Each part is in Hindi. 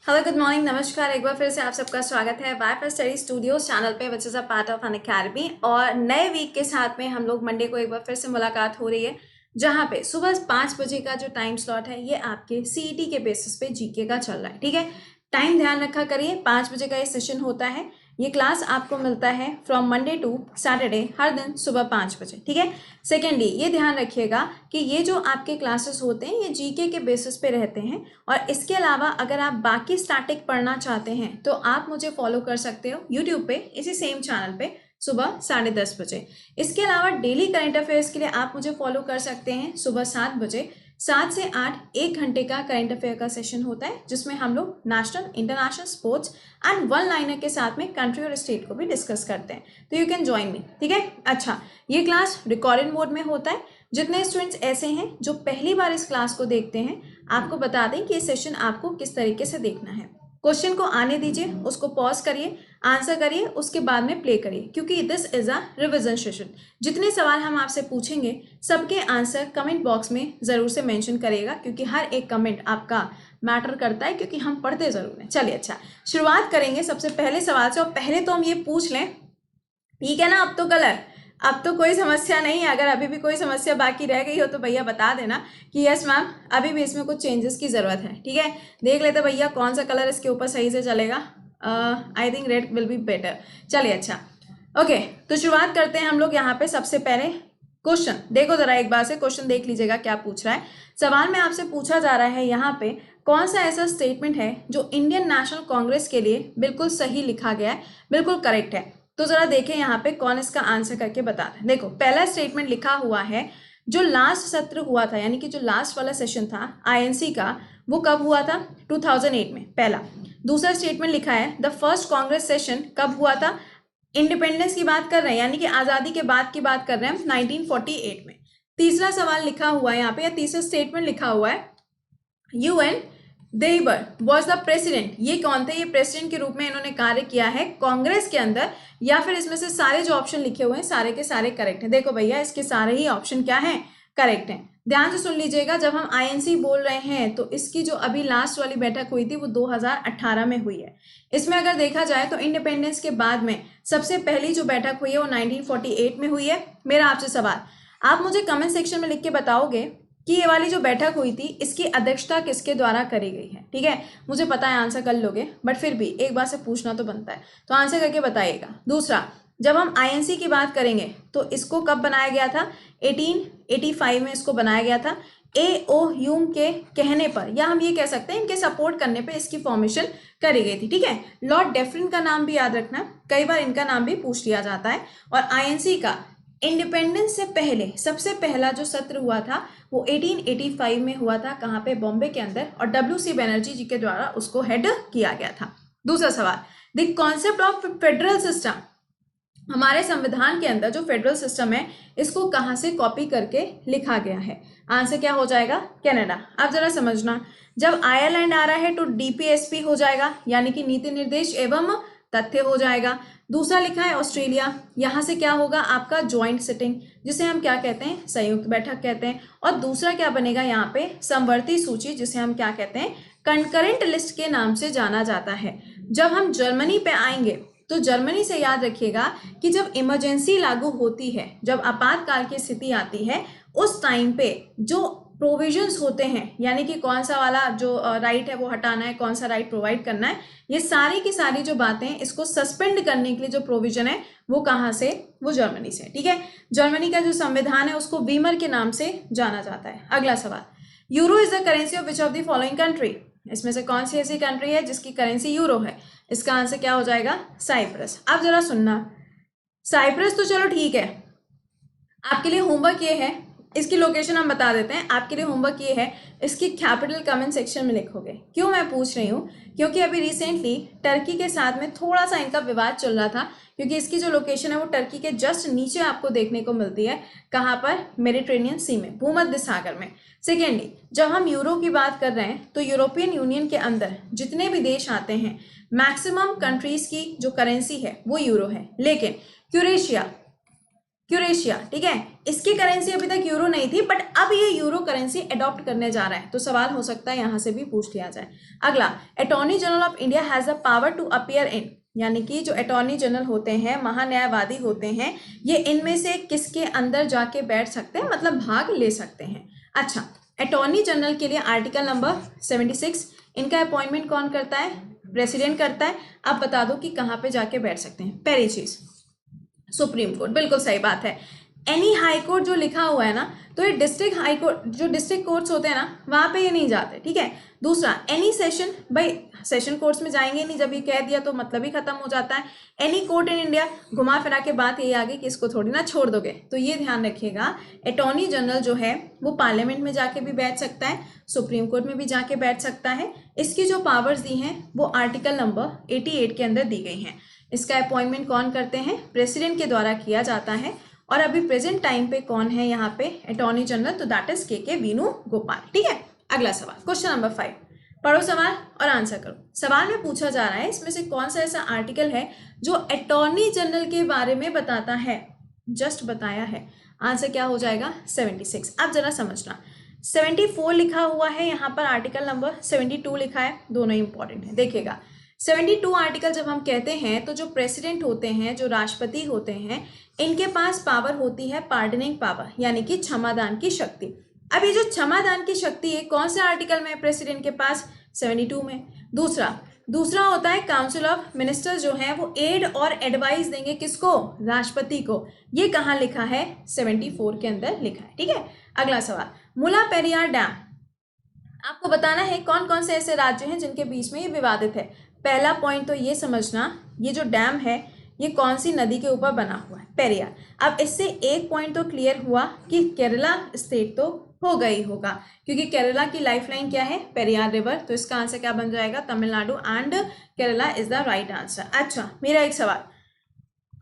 हेलो गुड मॉर्निंग नमस्कार। एक बार फिर से आप सबका स्वागत है वाईफाई स्टडी स्टूडियोज चैनल पे which is a part of an academy. और नए वीक के साथ में हम लोग मंडे को एक बार फिर से मुलाकात हो रही है, जहाँ पे सुबह 5 बजे का जो टाइम स्लॉट है ये आपके सीईटी के बेसिस पे जीके का चल रहा है। ठीक है, टाइम ध्यान रखा करिए, 5 बजे का ये सेशन होता है। ये क्लास आपको मिलता है फ्रॉम मंडे टू सैटरडे हर दिन सुबह 5 बजे। ठीक है, सेकेंडली ये ध्यान रखिएगा कि ये जो आपके क्लासेस होते हैं ये जीके के बेसिस पे रहते हैं। और इसके अलावा अगर आप बाकी स्टैटिक पढ़ना चाहते हैं तो आप मुझे फॉलो कर सकते हो यूट्यूब पे, इसी सेम चैनल पे सुबह 10:30 बजे। इसके अलावा डेली करंट अफेयर्स के लिए आप मुझे फॉलो कर सकते हैं सुबह 7 बजे। 7 से 8 1 घंटे का करंट अफेयर का सेशन होता है, जिसमें हम लोग national international sports and one liner के साथ में कंट्री और स्टेट को भी डिस्कस करते हैं। तो यू कैन ज्वाइन मी। ठीक है, अच्छा, ये क्लास रिकॉर्डेड मोड में होता है। जितने स्टूडेंट्स ऐसे हैं जो पहली बार इस क्लास को देखते हैं, आपको बता दें कि ये सेशन आपको किस तरीके से देखना है। क्वेश्चन को आने दीजिए, उसको पॉज करिए, आंसर करिए, उसके बाद में प्ले करिए, क्योंकि this is a revision session. जितने सवाल हम आपसे पूछेंगे सबके आंसर कमेंट बॉक्स में जरूर से मेंशन करिएगा, क्योंकि हर एक कमेंट आपका मैटर करता है, क्योंकि हम पढ़ते जरूर हैं। चलिए, अच्छा, शुरुआत करेंगे सबसे पहले सवाल से। और पहले तो हम ये पूछ लें, ठीक है ना, अब तो कलर, अब तो कोई समस्या नहीं है। अगर अभी भी कोई समस्या बाकी रह गई हो तो भैया बता देना कि यस मैम अभी भी इसमें कुछ चेंजेस की ज़रूरत है। ठीक है, देख लेते भैया कौन सा कलर इसके ऊपर सही से चलेगा। I think red will be better. चलिए, अच्छा, ओके, तो शुरुआत करते हैं हम लोग। यहाँ पे सबसे पहले क्वेश्चन देखो, जरा एक बार से क्वेश्चन देख लीजिएगा क्या पूछ रहा है। सवाल में आपसे पूछा जा रहा है यहाँ पे, कौन सा ऐसा स्टेटमेंट है जो इंडियन नेशनल कांग्रेस के लिए बिल्कुल सही लिखा गया है, बिल्कुल करेक्ट है। तो जरा देखें यहाँ पे कौन इसका आंसर करके बता रहा है। देखो, पहला स्टेटमेंट लिखा हुआ है, जो लास्ट सत्र हुआ था, यानी कि जो लास्ट वाला सेशन था आईएनसी का, वो कब हुआ था? 2008 में, पहला। दूसरा स्टेटमेंट लिखा है, द फर्स्ट कांग्रेस सेशन कब हुआ था? इंडिपेंडेंस की बात कर रहे हैं, यानी कि आजादी के बाद की बात कर रहे हैं हम, 1948 में। तीसरा सवाल लिखा हुआ है यहाँ पे, या तीसरा स्टेटमेंट लिखा हुआ है, UN there was the president. ये कौन थे? ये प्रेसिडेंट के रूप में इन्होंने कार्य किया है कांग्रेस के अंदर। या फिर इसमें से सारे जो ऑप्शन लिखे हुए हैं सारे के सारे करेक्ट हैं। देखो भैया, इसके सारे ही ऑप्शन क्या हैं? करेक्ट हैं। ध्यान से सुन लीजिएगा, जब हम आईएनसी बोल रहे हैं तो इसकी जो अभी लास्ट वाली बैठक हुई थी वो 2018 में हुई है। इसमें अगर देखा जाए तो इंडिपेंडेंस के बाद में सबसे पहली जो बैठक हुई है वो 1948 में हुई है। मेरा आपसे सवाल, आप मुझे कमेंट सेक्शन में लिख के बताओगे कि ये वाली जो बैठक हुई थी इसकी अध्यक्षता किसके द्वारा करी गई है। ठीक है, मुझे पता है आंसर कर लोगे, बट फिर भी एक बार से पूछना तो बनता है, तो आंसर करके बताइएगा। दूसरा, जब हम आईएनसी की बात करेंगे तो इसको कब बनाया गया था? 1885 में इसको बनाया गया था। ए.ओ. ह्यूम के कहने पर, या हम ये कह सकते हैं इनके सपोर्ट करने पर इसकी फॉर्मेशन करी गई थी। ठीक है, लॉर्ड डेफरिन का नाम भी याद रखना, कई बार इनका नाम भी पूछ लिया जाता है। और आईएनसी का इंडिपेंडेंस से पहले सबसे पहला जो सत्र हुआ था वो 1885 में हुआ था। कहाँ पे? बॉम्बे के अंदर। और डब्ल्यू.सी. बनर्जी जी के द्वारा उसको हेड किया गया था। दूसरा सवाल, the concept of federal system, हमारे संविधान के अंदर जो फेडरल सिस्टम है इसको कहाँ से कॉपी करके लिखा गया है? आंसर क्या हो जाएगा? कनाडा। अब जरा समझना, जब आयरलैंड आ रहा है तो डीपीएसपी हो जाएगा, यानी कि नीति निर्देश एवं तथ्य हो जाएगा। दूसरा लिखा है ऑस्ट्रेलिया, यहाँ से क्या होगा आपका? ज्वाइंट सिटिंग, जिसे हम क्या कहते हैं? संयुक्त बैठक कहते हैं। और दूसरा क्या बनेगा यहाँ पे? समवर्ती सूची, जिसे हम क्या कहते हैं? कंकरेंट लिस्ट के नाम से जाना जाता है। जब हम जर्मनी पे आएंगे तो जर्मनी से याद रखिएगा कि जब इमरजेंसी लागू होती है, जब आपातकाल की स्थिति आती है, उस टाइम पे जो प्रोविजंस होते हैं, यानी कि कौन सा वाला जो राइट है वो हटाना है, कौन सा राइट प्रोवाइड करना है, ये सारी की सारी जो बातें इसको सस्पेंड करने के लिए जो प्रोविजन है वो कहाँ से? वो जर्मनी से। ठीक है, जर्मनी का जो संविधान है उसको वीमर के नाम से जाना जाता है। अगला सवाल, euro is the currency of which of the following country, इसमें से कौन सी ऐसी कंट्री है जिसकी करेंसी यूरो है? इसका आंसर क्या हो जाएगा? साइप्रस। अब जरा सुनना, साइप्रस तो चलो ठीक है, आपके लिए होमवर्क ये है, इसकी लोकेशन हम बता देते हैं। आपके लिए होमवर्क ये है, इसकी कैपिटल कमेंट सेक्शन में लिखोगे। क्यों मैं पूछ रही हूँ? क्योंकि अभी रिसेंटली टर्की के साथ में थोड़ा सा इनका विवाद चल रहा था, क्योंकि इसकी जो लोकेशन है वो टर्की के जस्ट नीचे आपको देखने को मिलती है। कहाँ पर? मेडिटेरेनियन सी में, भूमध्य सागर में। सेकेंडली, जब हम यूरो की बात कर रहे हैं तो यूरोपियन यूनियन के अंदर जितने भी देश आते हैं, मैक्सिमम कंट्रीज की जो करेंसी है वो यूरो है। लेकिन क्यूरेशिया क्यूरेशिया, ठीक है। इसकी करेंसी अभी तक यूरो नहीं थी, बट अब ये यूरो करेंसी अडॉप्ट करने जा रहा है, तो सवाल हो सकता है यहां से भी पूछ लिया जाए। अगला, attorney general of India has the power to appear in, यानी कि जो अटॉर्नी जनरल होते हैं, महान्यायवादी होते हैं, ये इनमें से किसके अंदर जाके बैठ सकते हैं, मतलब भाग ले सकते हैं। अच्छा, अटॉर्नी जनरल के लिए आर्टिकल नंबर 76, इनका अपॉइंटमेंट कौन करता है, प्रेसिडेंट करता है। अब बता दो कि कहाँ पे जाके बैठ सकते हैं। पहली चीज सुप्रीम कोर्ट, बिल्कुल सही बात है। एनी हाई कोर्ट जो लिखा हुआ है ना, तो ये डिस्ट्रिक्ट हाई कोर्ट, जो डिस्ट्रिक्ट कोर्ट्स होते हैं ना, वहां पे ये नहीं जाते, ठीक है। दूसरा, एनी सेशन, भाई सेशन कोर्ट्स में जाएंगे नहीं, जब ये कह दिया तो मतलब ही खत्म हो जाता है। एनी कोर्ट इन इंडिया, घुमा फिरा के बात ये आगे कि इसको थोड़ी ना छोड़ दोगे, तो ये ध्यान रखिएगा। अटॉर्नी जनरल जो है वो पार्लियामेंट में जाके भी बैठ सकता है, सुप्रीम कोर्ट में भी जाके बैठ सकता है। इसकी जो पावर्स दी हैं वो आर्टिकल नंबर 88 के अंदर दी गई हैं। इसका अपॉइंटमेंट कौन करते हैं, प्रेसिडेंट के द्वारा किया जाता है। और अभी प्रेजेंट टाइम पे कौन है यहाँ पे अटॉर्नी जनरल, तो दैट इज के वेणुगोपाल, ठीक है। अगला सवाल, क्वेश्चन नंबर 5, पढ़ो सवाल और आंसर करो। सवाल में पूछा जा रहा है इसमें से कौन सा ऐसा आर्टिकल है जो अटॉर्नी जनरल के बारे में बताता है, जस्ट बताया है। आंसर क्या हो जाएगा, 76। अब जरा समझना, 74 लिखा हुआ है यहाँ पर, आर्टिकल नंबर 72 लिखा है, दोनों इंपॉर्टेंट है। देखिएगा 72 आर्टिकल जब हम कहते हैं तो जो प्रेसिडेंट होते हैं, जो राष्ट्रपति होते हैं, इनके पास पावर होती है पार्डनिंग पावर, यानी कि क्षमादान की शक्ति। अब ये जो क्षमादान की शक्ति है कौन से आर्टिकल में है प्रेसिडेंट के पास, 72 में। दूसरा होता है काउंसिल ऑफ मिनिस्टर्स जो है वो एड और एडवाइस देंगे किसको, राष्ट्रपति को। ये कहाँ लिखा है, 74 के अंदर लिखा है, ठीक है। अगला सवाल, मुला पेरियार डैम, आपको बताना है कौन कौन से ऐसे राज्य हैं जिनके बीच में ये विवादित है। पहला पॉइंट तो ये समझना, ये जो डैम है ये कौन सी नदी के ऊपर बना हुआ है, पेरियार। अब इससे एक पॉइंट तो क्लियर हुआ कि केरला स्टेट तो हो गई होगा, क्योंकि केरला की लाइफलाइन क्या है, पेरियार रिवर, तो इसका आंसर क्या बन जाएगा, Tamil Nadu, and Kerala is the right answer. अच्छा, मेरा एक सवाल,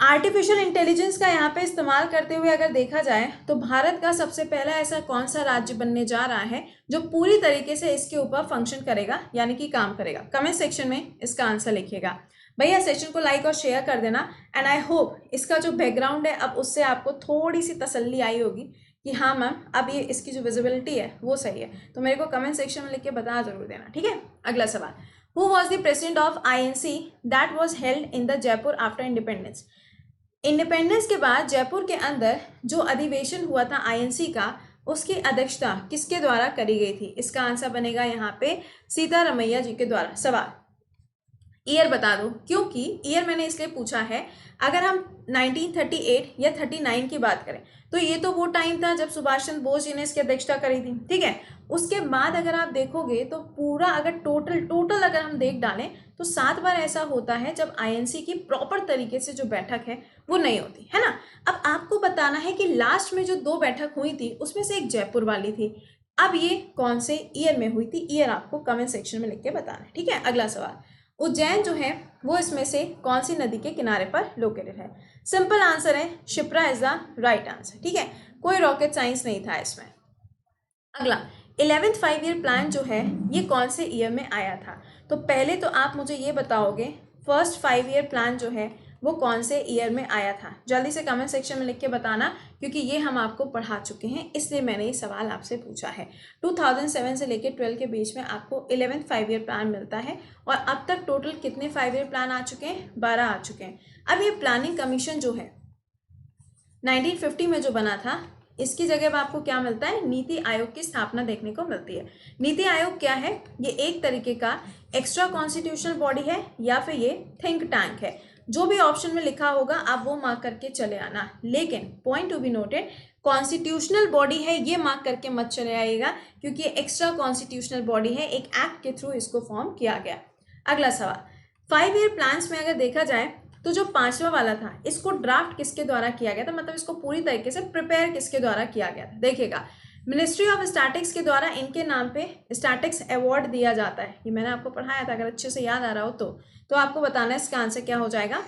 आर्टिफिशियल इंटेलिजेंस का यहाँ पे इस्तेमाल करते हुए अगर देखा जाए तो भारत का सबसे पहला ऐसा कौन सा राज्य बनने जा रहा है जो पूरी तरीके से इसके ऊपर फंक्शन करेगा, यानी कि काम करेगा। कमेंट सेक्शन में इसका आंसर लिखिएगा। भैया सेशन को लाइक और शेयर कर देना, एंड आई होप इसका जो बैकग्राउंड है अब उससे आपको थोड़ी सी तसल्ली आई होगी कि हाँ मैम अब ये इसकी जो विजिबिलिटी है वो सही है। तो मेरे को कमेंट सेक्शन में लिख के बता जरूर देना, ठीक है। अगला सवाल, who was the president of INC that was held in the Jaipur after independence. Independence के बाद जयपुर के अंदर जो अधिवेशन हुआ था INC का, उसकी अध्यक्षता किसके द्वारा करी गई थी। इसका आंसर बनेगा यहाँ पे सीतारमैया जी के द्वारा। सवाल, ईयर बता दो, क्योंकि ईयर मैंने इसलिए पूछा है, अगर हम 1938 या 39 की बात करें तो ये तो वो टाइम था जब सुभाष चंद्र बोस जी ने इसकी अध्यक्षता करी थी, ठीक है। उसके बाद अगर आप देखोगे तो पूरा अगर टोटल अगर हम देख डालें तो 7 बार ऐसा होता है जब INC की प्रॉपर तरीके से जो बैठक है वो नहीं होती है ना। अब आपको बताना है कि लास्ट में जो 2 बैठक हुई थी उसमें से एक जयपुर वाली थी। अब ये कौन से ईयर में हुई थी, ईयर आपको कमेंट सेक्शन में लिख के बताना है, ठीक है। अगला सवाल, उज्जैन जो है वो इसमें से कौन सी नदी के किनारे पर लोकेटेड है। सिंपल आंसर है Shipra is the right answer, ठीक है। कोई रॉकेट साइंस नहीं था इसमें। अगला, 11th 5 ईयर प्लान जो है ये कौन से ईयर में आया था। तो पहले तो आप मुझे ये बताओगे फर्स्ट 5 ईयर प्लान जो है वो कौन से ईयर में आया था। जल्दी से कमेंट सेक्शन में लिख के बताना, क्योंकि ये हम आपको पढ़ा चुके हैं इसलिए मैंने ये सवाल आपसे पूछा है। 2007 से लेकर 12 के बीच में आपको 11th 5 ईयर प्लान मिलता है, और अब तक टोटल कितने 5 ईयर प्लान आ चुके हैं, 12 आ चुके हैं। अब ये प्लानिंग कमीशन जो है 1950 में जो बना था, इसकी जगह अब आपको क्या मिलता है, नीति आयोग की स्थापना देखने को मिलती है। नीति आयोग क्या है, ये एक तरीके का एक्स्ट्रा कॉन्स्टिट्यूशनल बॉडी है या फिर ये थिंक टैंक है। जो भी ऑप्शन में लिखा होगा आप वो मार्क करके चले आना, लेकिन point to be noted, constitutional body है ये मार्क करके मत चले आइएगा, क्योंकि ये एक्स्ट्रा कॉन्स्टिट्यूशनल बॉडी है, एक एक्ट के थ्रू इसको फॉर्म किया गया। अगला सवाल, 5 ईयर प्लान्स में अगर देखा जाए तो जो 5वां वाला था इसको ड्राफ्ट किसके द्वारा किया गया था, मतलब इसको पूरी तरीके से प्रिपेयर किसके द्वारा किया गया था। देखिएगा, मिनिस्ट्री ऑफ स्टैटिक्स के द्वारा इनके नाम पे स्टैटिक्स अवार्ड दिया जाता है। ये मैंने आपको पढ़ाया था, अगर अच्छे से याद आ रहा हो तो आपको बताना है इसका आंसर क्या हो जाएगा।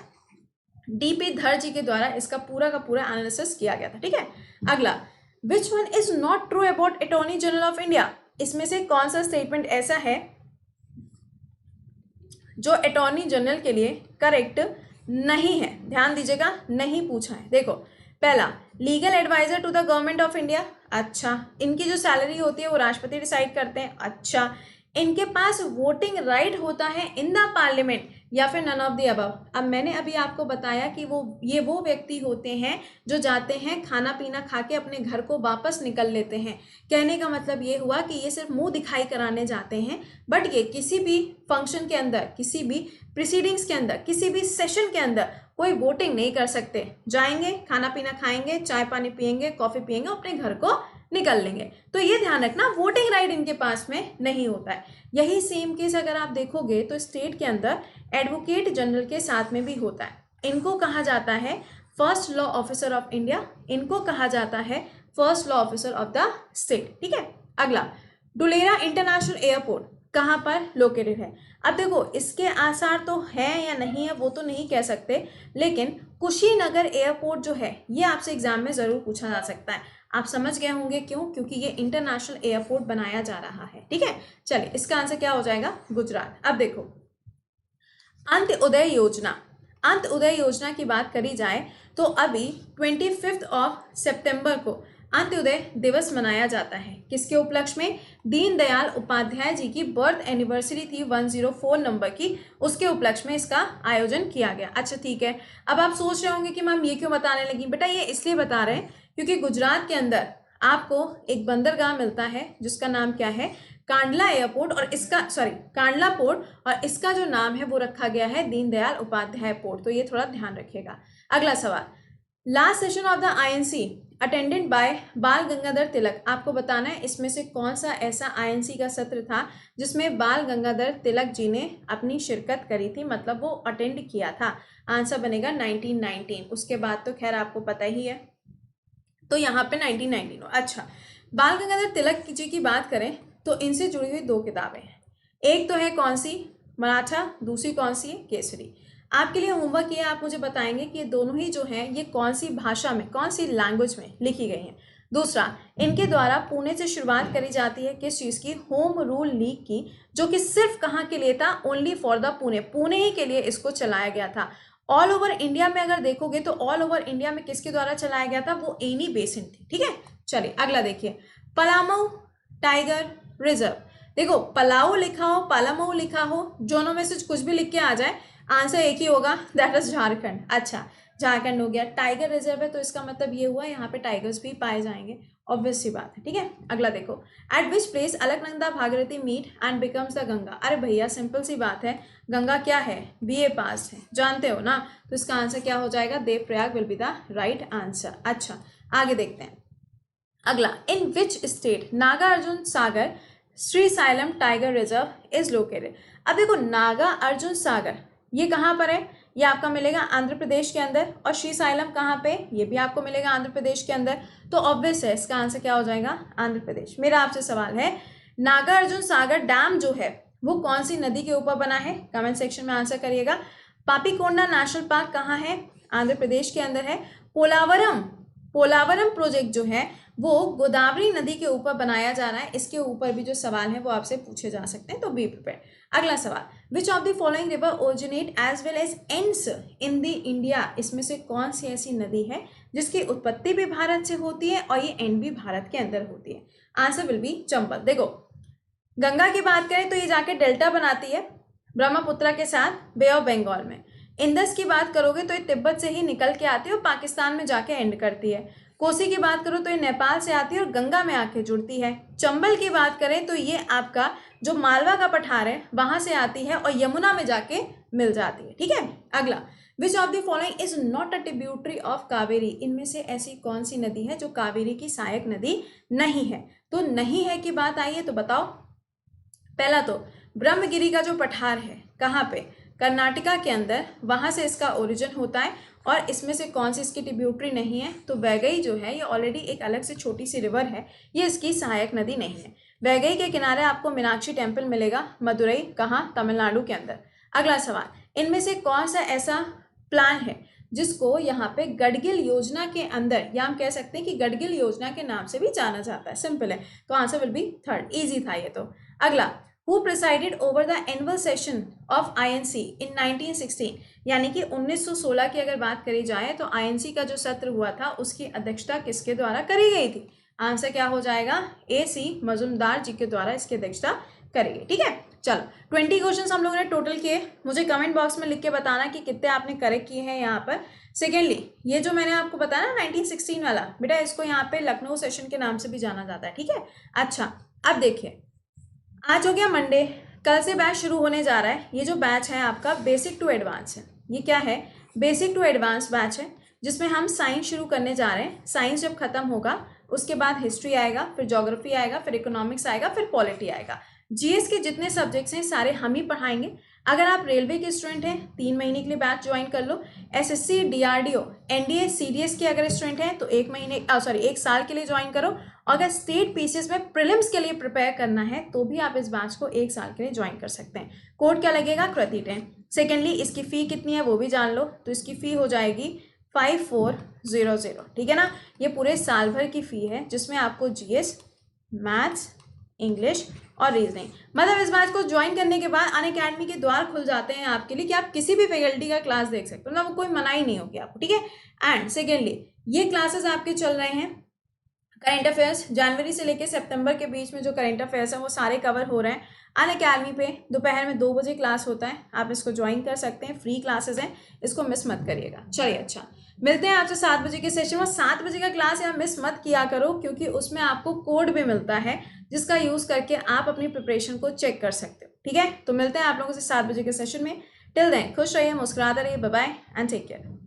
DP धर जी के द्वारा इसका पूरा का पूरा एनालिसिस किया गया था, ठीक है। अगला, which one is not true about attorney general of India. इसमें से कौन सा स्टेटमेंट ऐसा है जो अटॉर्नी जनरल के लिए करेक्ट नहीं है। ध्यान दीजिएगा, नहीं पूछा है। देखो, पहला, legal adviser to the government of India. अच्छा, इनकी जो सैलरी होती है वो राष्ट्रपति डिसाइड करते हैं। अच्छा, इनके पास वोटिंग राइट होता है इन द पार्लियामेंट या फिर नन ऑफ द अबव। अब मैंने अभी आपको बताया कि वो व्यक्ति होते हैं जो जाते हैं खाना पीना खा के अपने घर को वापस निकल लेते हैं। कहने का मतलब ये हुआ कि ये सिर्फ मुंह दिखाई कराने जाते हैं, बट ये किसी भी फंक्शन के अंदर, किसी भी प्रोसीडिंग्स के अंदर, किसी भी सेशन के अंदर कोई वोटिंग नहीं कर सकते। जाएंगे, खाना पीना खाएंगे, चाय पानी पियेंगे, कॉफी पियेंगे, अपने घर को निकल लेंगे। तो ये ध्यान रखना, वोटिंग राइट इनके पास में नहीं होता है। यही सेम केस अगर आप देखोगे तो स्टेट के अंदर एडवोकेट जनरल के साथ में भी होता है। इनको कहा जाता है first law officer of India, इनको कहा जाता है first law officer of the state. ठीक है। अगला, डुलेरा इंटरनेशनल एयरपोर्ट कहाँ पर लोकेटेड है? अब देखो, इसके आसार तो है या नहीं है वो तो नहीं कह सकते, लेकिन कुशीनगर एयरपोर्ट जो है ये आपसे एग्जाम में जरूर पूछा जा सकता है। आप समझ गए होंगे क्यों, क्योंकि ये इंटरनेशनल एयरपोर्ट बनाया जा रहा है। ठीक है, चलिए इसका आंसर क्या हो जाएगा? गुजरात। अब देखो, अंत्योदय योजना, अंत्योदय योजना की बात करी जाए तो अभी 25 सितंबर को अंत्योदय दिवस मनाया जाता है। किसके उपलक्ष्य में? दीनदयाल उपाध्याय जी की बर्थ एनिवर्सरी थी 104 नंबर की, उसके उपलक्ष्य में इसका आयोजन किया गया। अच्छा ठीक है, अब आप सोच रहे होंगे कि मैम ये क्यों बताने लगी? बेटा ये इसलिए बता रहे हैं क्योंकि गुजरात के अंदर आपको एक बंदरगाह मिलता है जिसका नाम क्या है? कांडला एयरपोर्ट, और इसका कांडला पोर्ट, और इसका जो नाम है वो रखा गया है दीनदयाल उपाध्याय पोर्ट। तो ये थोड़ा ध्यान रखिएगा। अगला सवाल, last session of the INC attended by बाल गंगाधर तिलक। आपको बताना है इसमें से कौन सा ऐसा आईएनसी का सत्र था जिसमें बाल गंगाधर तिलक जी ने अपनी शिरकत करी थी, मतलब वो अटेंड किया था। आंसर बनेगा 1919। उसके बाद तो खैर आपको पता ही है, तो यहाँ पे 1919। अच्छा, बाल गंगाधर तिलक जी की बात करें तो इनसे जुड़ी हुई दो किताबें हैं। एक तो है कौन सी? मराठा। दूसरी कौन सी है? केसरी। आपके लिए होमवर्क ये, आप मुझे बताएंगे कि ये दोनों ही जो हैं ये कौन सी भाषा में, कौन सी लैंग्वेज में लिखी गई हैं। दूसरा, इनके द्वारा पुणे से शुरुआत करी जाती है किस चीज़ की? होम रूल लीग की, जो कि सिर्फ कहाँ के लिए था? Only for the Pune, Pune ही के लिए इसको चलाया गया था। ऑल ओवर इंडिया में अगर देखोगे तो ऑल ओवर इंडिया में किसके द्वारा चलाया गया था? वो एनी बेसिन थी। ठीक है, चलिए अगला देखिए, पलामू टाइगर रिजर्व। देखो, पलाऊ लिखा हो, पलामू लिखा हो, दोनों में से कुछ भी लिख के आ जाए, आंसर एक ही होगा, दैट इज झारखंड। अच्छा, झारखंड हो गया। टाइगर रिजर्व है तो इसका मतलब ये हुआ यहाँ पे टाइगर्स भी पाए जाएंगे, ऑब्वियस सी बात है। ठीक है, अगला देखो, at which place Alaknanda Bhagirathi meet and becomes the Ganga. अरे भैया सिंपल सी बात है, गंगा क्या है? बीए पास है, जानते हो ना, तो इसका आंसर क्या हो जाएगा? Devprayag will be the right answer. अच्छा, आगे देखते हैं। अगला, in which state Nagarjuna Sagar Srisailam tiger reserve is located. अब देखो, नागा अर्जुन सागर ये कहाँ पर है? ये आपका मिलेगा आंध्र प्रदेश के अंदर, और श्रीसाइलम कहाँ पे? ये भी आपको मिलेगा आंध्र प्रदेश के अंदर। तो ऑब्वियस है इसका आंसर क्या हो जाएगा? आंध्र प्रदेश। मेरा आपसे सवाल है, नागा अर्जुन सागर डैम जो है वो कौन सी नदी के ऊपर बना है? कमेंट सेक्शन में आंसर करिएगा। पापीकोंडा नेशनल पार्क कहाँ है? आंध्र प्रदेश के अंदर है। पोलावरम प्रोजेक्ट जो है वो गोदावरी नदी के ऊपर बनाया जा रहा है। इसके ऊपर भी जो सवाल है वो आपसे पूछे जा सकते हैं, तो बी प्रिपेयर। अगला सवाल, which of the following river originate as well as ends in the India. इसमें से कौन सी ऐसी नदी है जिसकी उत्पत्ति भी भारत से होती है और ये एंड भी भारत के अंदर होती है? Answer will B Chambal. देखो, गंगा की बात करें तो ये जाके डेल्टा बनाती है ब्रह्मपुत्र के साथ बे ऑफ बंगाल में। इंदस की बात करोगे तो ये तिब्बत से ही निकल के आती है और पाकिस्तान में जाके एंड करती है। कोसी की बात करो तो ये नेपाल से आती है और गंगा में आके जुड़ती है। चंबल की बात करें तो ये आपका जो मालवा का पठार है वहां से आती है और यमुना में जाके मिल जाती है। ठीक है, अगला, विच of the following is not a tributary of Kaveri. इनमें से ऐसी कौन सी नदी है जो कावेरी की सहायक नदी नहीं है? तो नहीं है की बात आई है तो बताओ। पहला तो ब्रह्मगिरी का जो पठार है कहाँ पे? कर्नाटका के अंदर, वहां से इसका ओरिजिन होता है। और इसमें से कौन सी इसकी ट्रिब्यूटरी नहीं है? तो वैगई जो है ये ऑलरेडी एक अलग से छोटी सी रिवर है, ये इसकी सहायक नदी नहीं है। वैगई के किनारे आपको मीनाक्षी टेम्पल मिलेगा, मदुरई, कहाँ? तमिलनाडु के अंदर। अगला सवाल, इनमें से कौन सा ऐसा प्लान है जिसको यहाँ पे गडगिल योजना के अंदर, या हम कह सकते हैं कि गडगिल योजना के नाम से भी जाना जाता है? सिंपल है, तो answer will be third. Easy था ये तो। अगला, who presided over the annual session of INC in 1916, यानी कि 1916 की अगर बात करी जाए तो आईएनसी का जो सत्र हुआ था उसकी अध्यक्षता किसके द्वारा करी गई थी? आंसर क्या हो जाएगा? AC मजुमदार जी के द्वारा इसकी अध्यक्षता करी गई। ठीक है, चलो 20 क्वेश्चन हम लोगों ने टोटल किए। मुझे कमेंट बॉक्स में लिख के बताना कि कितने आपने करेक्ट किए हैं यहाँ पर। सेकेंडली, ये जो मैंने आपको बताया ना 1916 वाला, बेटा इसको यहाँ पे लखनऊ सेशन के नाम से भी जाना जाता है। ठीक है, अच्छा अब देखिए, आज हो गया मंडे, कल से बैच शुरू होने जा रहा है। ये जो बैच है आपका बेसिक टू एडवांस है। ये क्या है? बेसिक टू एडवांस बैच है, जिसमें हम साइंस शुरू करने जा रहे हैं। साइंस जब खत्म होगा उसके बाद हिस्ट्री आएगा, फिर ज्योग्राफी आएगा, फिर इकोनॉमिक्स आएगा, फिर पॉलिटी आएगा। जीएस के जितने सब्जेक्ट्स हैं सारे हम ही पढ़ाएंगे। अगर आप रेलवे के स्टूडेंट हैं 3 महीने के लिए बैच ज्वाइन कर लो। एसएससी, डीआरडीओ, एनडीए, सीडीएस के अगर स्टूडेंट हैं तो 1 साल के लिए ज्वाइन करो। अगर स्टेट पीसीएस में प्रीलिम्स के लिए प्रिपेयर करना है तो भी आप इस बैच को 1 साल के लिए ज्वाइन कर सकते हैं। कोड क्या लगेगा? कृति 10। सेकेंडली, इसकी फ़ी कितनी है वो भी जान लो। तो इसकी फ़ी हो जाएगी 5400। ठीक है ना, ये पूरे साल भर की फ़ी है, जिसमें आपको जीएस, मैथ्स, इंग्लिश और रीजनिंग, मतलब इस बैच को ज्वाइन करने के बाद अनअकैडमी के द्वार खुल जाते हैं आपके लिए कि आप किसी भी फैकल्टी का क्लास देख सकते हो, मतलब कोई मनाही नहीं होगी आपको। ठीक है, एंड सेकेंडली ये क्लासेस आपके चल रहे हैं करंट अफेयर्स। जनवरी से लेकर सितंबर के बीच में जो करंट अफेयर्स हैं वो सारे कवर हो रहे हैं अनअकैडमी पे। दोपहर में 2 बजे क्लास होता है, आप इसको ज्वाइन कर सकते हैं, फ्री क्लासेस हैं, इसको मिस मत करिएगा। चलिए, अच्छा मिलते हैं आपसे 7 बजे के सेशन में। 7 बजे का क्लास यहाँ मिस मत किया करो, क्योंकि उसमें आपको कोड भी मिलता है जिसका यूज़ करके आप अपनी प्रिपरेशन को चेक कर सकते हो। ठीक है, तो मिलते हैं आप लोगों से 7 बजे के सेशन में। टिल देन खुश रहिए, मुस्कुराते रहिए। Bye bye and take care.